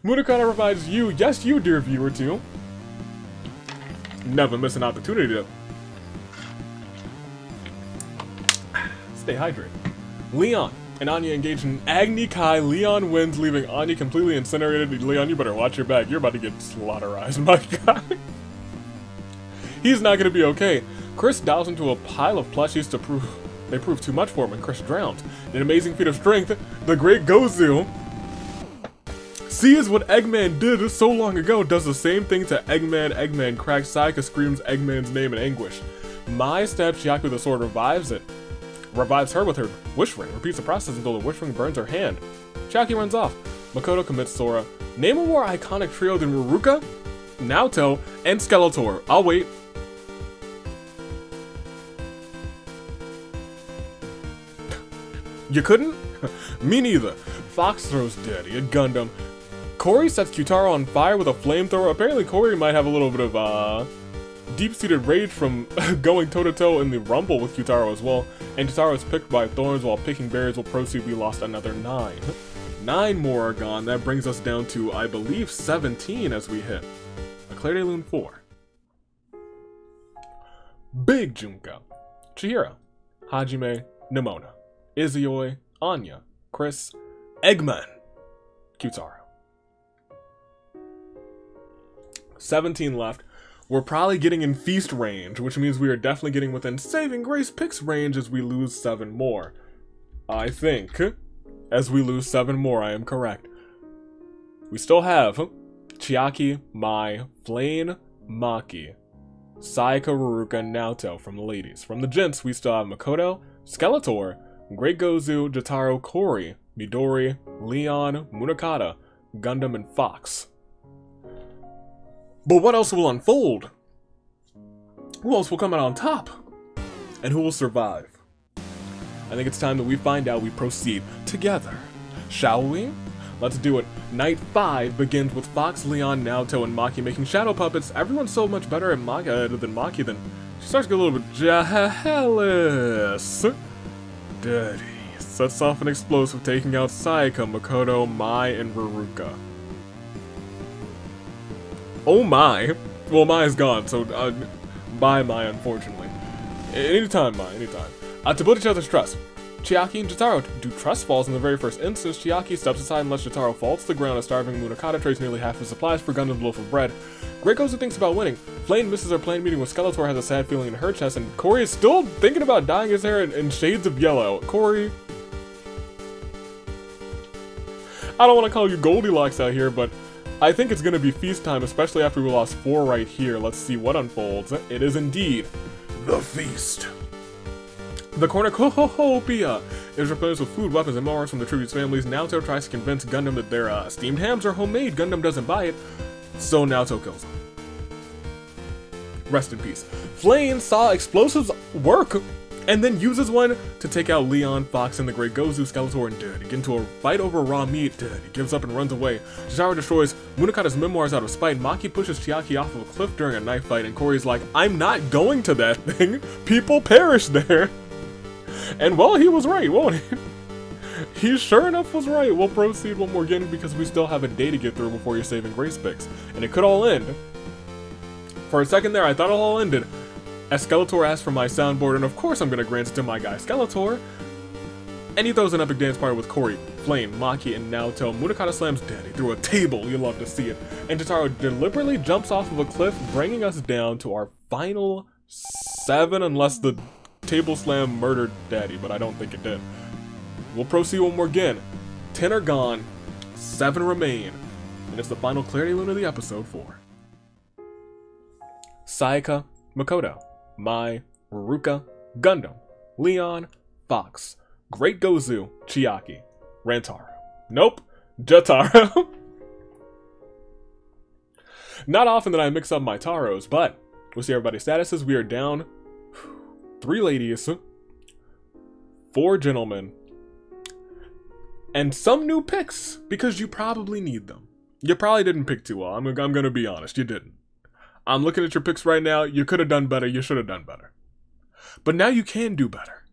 Munakata provides you, yes you dear viewer too. Never miss an opportunity to stay hydrated. Leon and Anya engage in Agni Kai. Leon wins, leaving Anya completely incinerated. Leon, you better watch your back. You're about to get slaughterized, my guy. He's not gonna be okay. Chris dials into a pile of plushies to prove they prove too much for him, and Chris drowns. In an amazing feat of strength, the Great Gozu sees what Eggman did so long ago, does the same thing to Eggman. Eggman cracks. Sayaka screams Eggman's name in anguish. Mai stabs Chiaki with a sword, revives her with her wish ring, repeats the process until the wish ring burns her hand. Chiaki runs off. Makoto commits Sora. Name a more iconic trio than Ruruka, Naoto, and Skeletor. I'll wait. You couldn't? Me neither. Fox throws Daddy, a Gundam. Corey sets Kyutaro on fire with a flamethrower. Apparently Corey might have a little bit of deep-seated rage from going toe-to-toe in the rumble with Kyutaro as well. And Kyutaro is picked by thorns while picking berries will proceed. We lost another 9. 9 more are gone. That brings us down to, I believe, 17 as we hit Eclair de Lune 4. Big Junko, Chihiro, Hajime, Nemona, Izuyoi, Anya, Chris, Eggman, Kyutaro. 17 left. We're probably getting in feast range, which means we are definitely getting within Saving Grace picks range as we lose 7 more. I think. As we lose 7 more, I am correct. We still have Chiaki, Mai, Flame, Maki, Sayaka, Ruruka, and Naoto from the ladies. From the gents, we still have Makoto, Skeletor, Great Gozu, Jotaro, Corey, Midori, Leon, Munakata, Gundam, and Fox. But what else will unfold? Who else will come out on top? And who will survive? I think it's time that we find out. We proceed together. Shall we? Let's do it. Night 5 begins with Fox, Leon, Naoto, and Maki making shadow puppets. Everyone's so much better at Maki than she starts to get a little bit jealous. Daddy, Sets off an explosive, taking out Sayaka, Makoto, Mai, and Ruruka. Oh my! Well, Mai is gone, so bye Mai, unfortunately. Anytime, Mai, anytime. To build each other's trust. Chiaki and Jotaro do trust falls in the very first instance. Chiaki steps aside and lets Jotaro fall to the ground as starving Munakata trades nearly half his supplies for Gundam's loaf of bread. Great Gozu thinks about winning. Flame misses her planned meeting with Skeletor, has a sad feeling in her chest, and Corey is still thinking about dyeing his hair in shades of yellow. Corey... I don't want to call you Goldilocks out here, but I think it's going to be feast time, especially after we lost 4 right here. Let's see what unfolds. It is indeed the feast. The cornucopia is replenished with food, weapons, and more from the tributes families. Naoto tries to convince Gundam that their steamed hams are homemade. Gundam doesn't buy it, so Naoto kills him. Rest in peace. Flame saw explosives work, and then uses one to take out Leon, Fox, and the Great Gozu, Skeletor, and Dead. Get into a fight over raw meat. Dead. He gives up and runs away. Jotaro destroys Munakata's memoirs out of spite. Maki pushes Chiaki off of a cliff during a knife fight, and Corey's like, I'm not going to that thing. People perish there. And well, he was right, won't he? He sure enough was right. We'll proceed one more game because we still have a day to get through before your saving grace picks. And it could all end. For a second there, I thought it all ended. As Skeletor asked for my soundboard, and of course I'm gonna grant it to my guy Skeletor. And he throws an epic dance party with Corey, Flame, Maki, and Naoto. Munakata slams Daddy through a table, you love to see it. And Jotaro deliberately jumps off of a cliff, bringing us down to our final 7, unless the table slam murdered Daddy, but I don't think it did. We'll proceed one more again. 10 are gone, 7 remain, and it's the final Clarity Lune of the episode for Sayaka, Makoto, Mai, Ruruka, Gundam, Leon, Fox, Great Gozu, Chiaki, Rantaro. Nope, Jotaro. Not often that I mix up my Taros, but we'll see everybody's statuses. We are down 3 ladies, 4 gentlemen, and some new picks, because you probably need them. You probably didn't pick too well, I'm gonna be honest, you didn't. I'm looking at your picks right now, you could have done better, you should have done better. But now you can do better,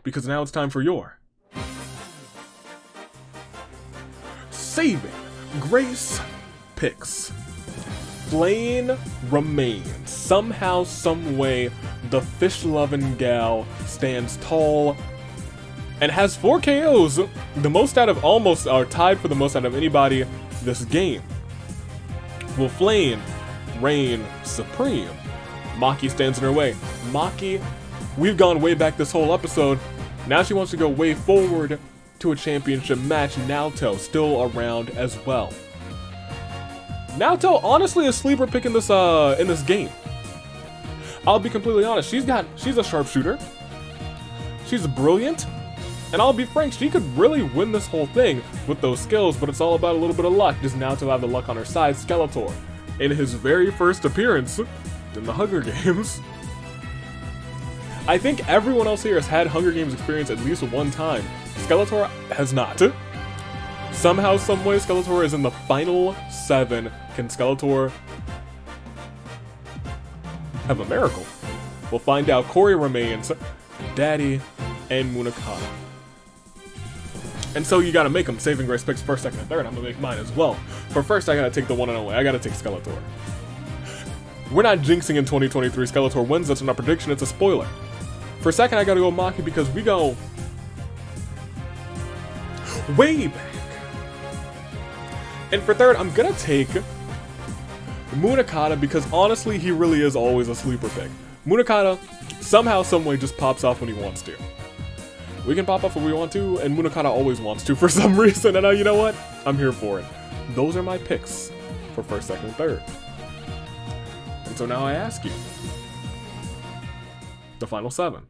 because now it's time for your saving grace picks. Flame remains. Somehow, someway, the fish-loving gal stands tall and has 4 KOs, the most out of almost, are tied for the most out of anybody this game. Will Flame reign supreme? Maki stands in her way. Maki, we've gone way back this whole episode. Now she wants to go way forward to a championship match. Naoto still around as well. Naoto honestly a sleeper pick in this game. I'll be completely honest, she's a sharpshooter. She's brilliant. And I'll be frank, she could really win this whole thing with those skills, but it's all about a little bit of luck. Does Naoto have the luck on her side? Skeletor, in his very first appearance in the Hunger Games. I think everyone else here has had Hunger Games experience at least one time. Skeletor has not. Somehow, someway, Skeletor is in the final 7. Can Skeletor have a miracle? We'll find out. Corey remains, Daddy, and Munakata. And so you gotta make them saving grace picks first, second, and third. I'm gonna make mine as well. But first, I gotta take the one and only. I gotta take Skeletor. We're not jinxing in 2023. Skeletor wins. That's not a prediction. It's a spoiler. For second, I gotta go Maki because we go way back. And for third, I'm gonna take Munakata because honestly, he really is always a sleeper pick. Munakata somehow, someway just pops off when he wants to. We can pop off when we want to, and Munakata always wants to for some reason, and you know what? I'm here for it. Those are my picks for first, second, and third. And so now I ask you, the final 7.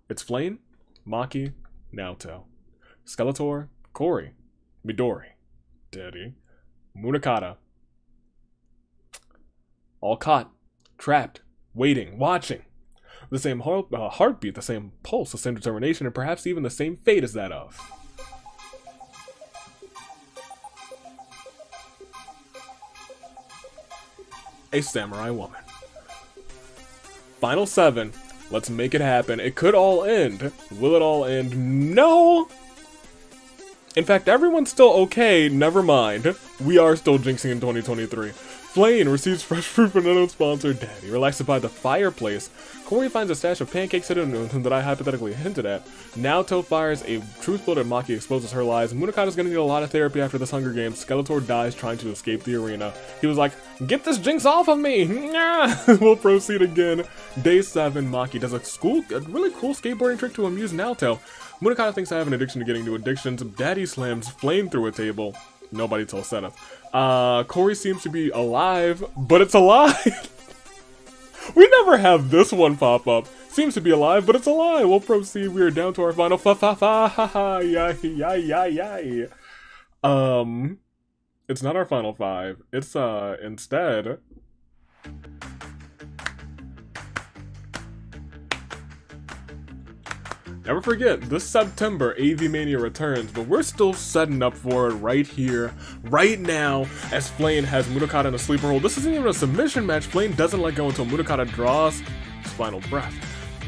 It's Flame, Maki, Naoto, Skeletor, Corey, Midori, Daddy, Munakata. All caught, trapped, waiting, watching. The same heartbeat, the same pulse, the same determination, and perhaps even the same fate as that of a samurai woman. Final 7, Let's make it happen. It could all end. Will it all end? No! In fact, everyone's still okay. Never mind. We are still jinxing in 2023. Flane receives fresh fruit from an unknown sponsor, Daddy. Relaxed by the fireplace. Corey finds a stash of pancakes hidden that I hypothetically hinted at. Naoto fires a truth bullet and Maki exposes her lies. Munakata's gonna need a lot of therapy after this Hunger Games. Skeletor dies trying to escape the arena. He was like, "Get this jinx off of me!" We'll proceed again. Day 7, Maki does a really cool skateboarding trick to amuse Naoto. Munakata thinks I have an addiction to getting new addictions. Daddy slams Flame through a table. Nobody tells Seth. Corey seems to be alive, but it's alive! We never have this one pop up. Seems to be alive, but it's alive. We'll proceed. We are down to our final yay. It's not our final 5. It's instead. Never forget, this September, AV Mania returns, but we're still setting up for it right here, right now, as Flame has Munakata in a sleeper hold. This isn't even a submission match. Flame doesn't let go until Munakata draws his final breath.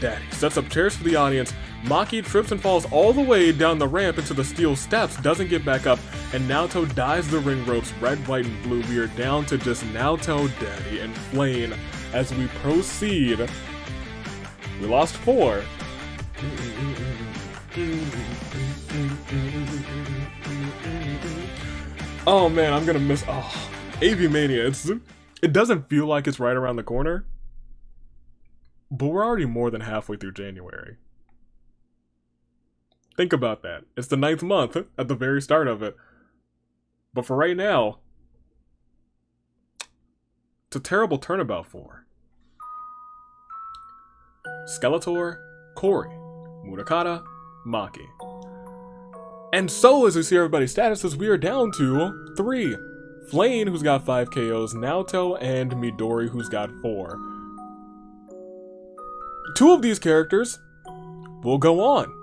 Daddy sets up chairs for the audience. Maki trips and falls all the way down the ramp into the steel steps, doesn't get back up, and Naoto dies the ring ropes, red, white, and blue. We are down to just Naoto, Daddy, and Flame as we proceed. We lost 4. Oh man, I'm gonna miss AV Mania. It doesn't feel like it's right around the corner, but we're already more than halfway through January. Think about that. It's the 9th month at the very start of it. But for right now, it's a terrible turnabout for Skeletor, Corey, Munakata, Maki. And so, as we see everybody's statuses, we are down to 3. Flame, who's got 5 KOs, Naoto, and Midori, who's got 4. 2 of these characters will go on.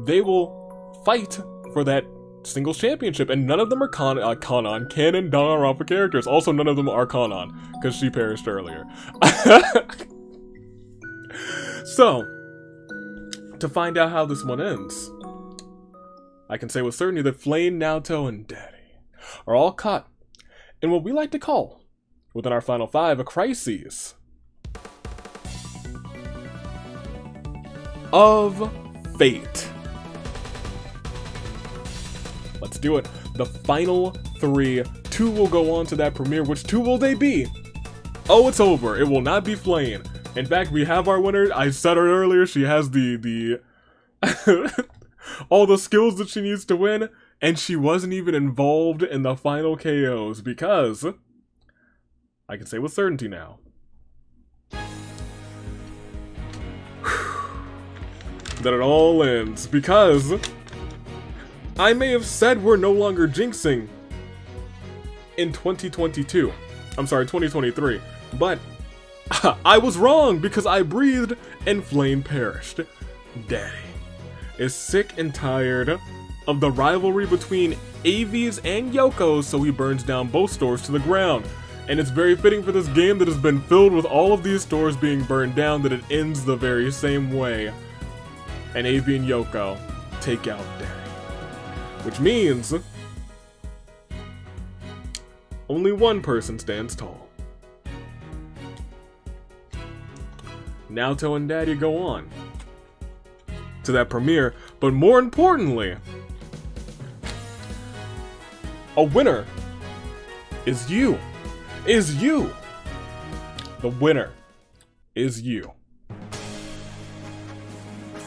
They will fight for that singles championship, and none of them are Kanon, Danganronpa characters. Also, none of them are Kanon, because she perished earlier. So, to find out how this one ends, I can say with certainty that Flame, Naoto, and Daddy are all caught in what we like to call, within our final 5, a crisis of fate. Let's do it. The final 3. 2 will go on to that premiere. Which 2 will they be? Oh, it's over. It will not be Flame. In fact, we have our winner. I said her earlier. She has the all the skills that she needs to win, and she wasn't even involved in the final KOs because I can say with certainty now that it all ends, because I may have said we're no longer jinxing in 2022. I'm sorry, 2023, but I was wrong because I breathed and Flame perished. Daddy is sick and tired of the rivalry between AVs and Yokos, so he burns down both stores to the ground. And it's very fitting for this game that has been filled with all of these stores being burned down that it ends the very same way. And AV and Yoko take out Daddy. Which means only one person stands tall. Naoto and Daddy go on to that premiere, but more importantly, a winner is you. The winner is you.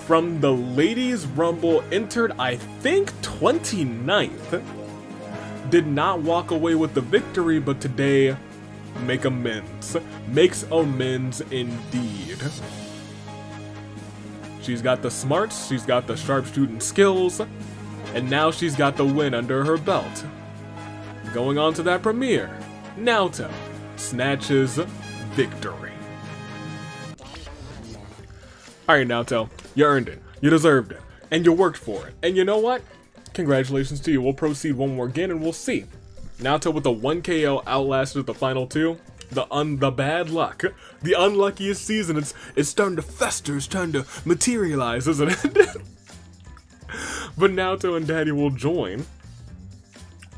From the Ladies Rumble, entered, I think, 29th. Did not walk away with the victory, but today makes amends indeed. She's got the smarts, she's got the sharpshooting skills, and now she's got the win under her belt. Going on to that premiere, Naoto snatches victory. Alright Naoto, you earned it, you deserved it, and you worked for it. And you know what? Congratulations to you. We'll proceed one more again and we'll see. Naoto with the 1 KO outlasted the final 2. The bad luck, the unluckiest season. It's starting to fester. It's starting to materialize, isn't it? But Naoto and Daddy will join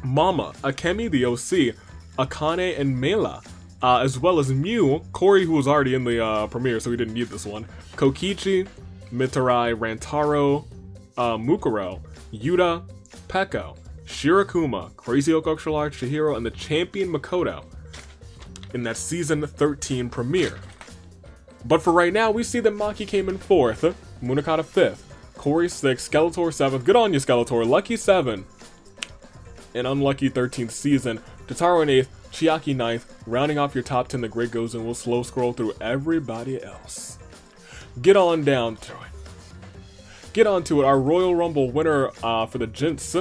Mama, Akemi, the OC, Akane, and Mela, as well as Mew, Corey, who was already in the premiere, so we didn't need this one, Kokichi, Mitarai, Rantaro, Mukuro, Yuta, Peko, Shirakuma, Crazy Okokshalar, Chihiro, and the champion Makoto in that Season 13 premiere. But for right now, we see that Maki came in 4th, Munakata 5th, Corey 6th, Skeletor 7th, good on you Skeletor, Lucky 7, and unlucky 13th season, Totaro in 8th, Chiaki 9th, rounding off your top 10, the grid goes and we'll slow scroll through everybody else. Get on down to it. Get on to it. Our Royal Rumble winner for the gents,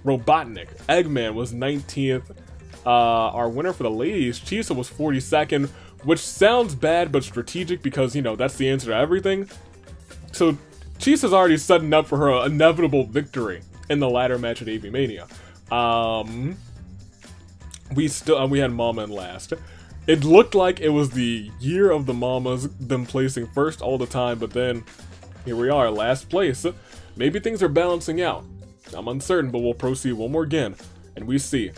Robotnik. Eggman was 19th. Our winner for the ladies, Chisa, was 42nd, which sounds bad but strategic because, you know, that's the answer to everything. So Chisa's already setting up for her inevitable victory in the ladder match at AV Mania. We had Mama in last. It looked like it was the year of the Mamas, them placing first all the time, but then here we are, last place. Maybe things are balancing out. I'm uncertain, but we'll proceed one more again. And we see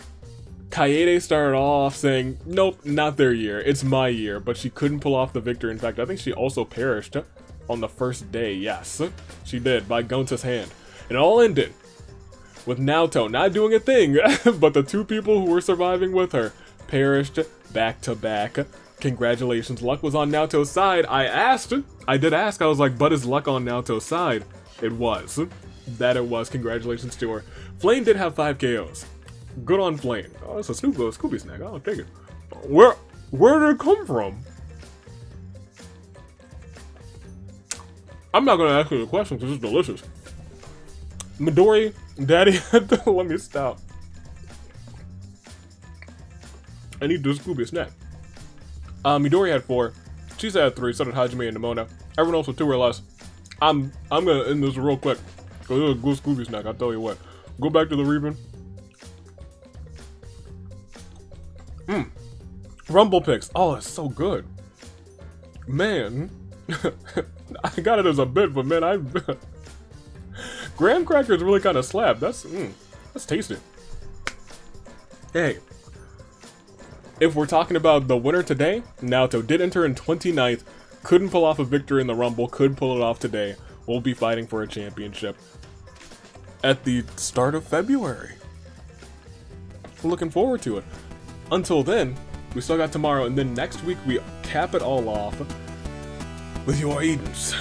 Kaede started off saying, nope, not their year, it's my year, but she couldn't pull off the victory. In fact, I think she also perished on the first day. Yes, she did, by Gonta's hand. And it all ended with Naoto not doing a thing, but the 2 people who were surviving with her perished back to back. Congratulations, luck was on Naoto's side. I did ask, I was like, but is luck on Naoto's side? It was. That it was. Congratulations to her. Flame did have 5 KOs. Good on Flame. Oh, it's a Scooby snack. I'll take it. Where did it come from? I'm not gonna ask you the question because it's delicious. Midori, Daddy had to let me stop. I need this Scooby snack. Midori had 4. Chisa had 3. So did Hajime and Nimona. Everyone else with 2 or less. I'm gonna end this real quick. Cause it was a good Scooby snack. I'll tell you what. Go back to the Reaping. Rumble picks. Oh, it's so good. Man. I got it as a bit, but man, graham crackers really kind of slap. That's tasty. Hey, if we're talking about the winner today, Naoto did enter in 29th, couldn't pull off a victory in the Rumble, could pull it off today. We'll be fighting for a championship at the start of February. Looking forward to it. Until then, we still got tomorrow, and then next week we cap it all off with your Edens.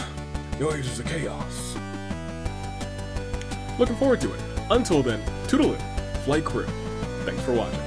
Your Agents of Chaos. Looking forward to it. Until then, toodaloo, Flight Crew. Thanks for watching.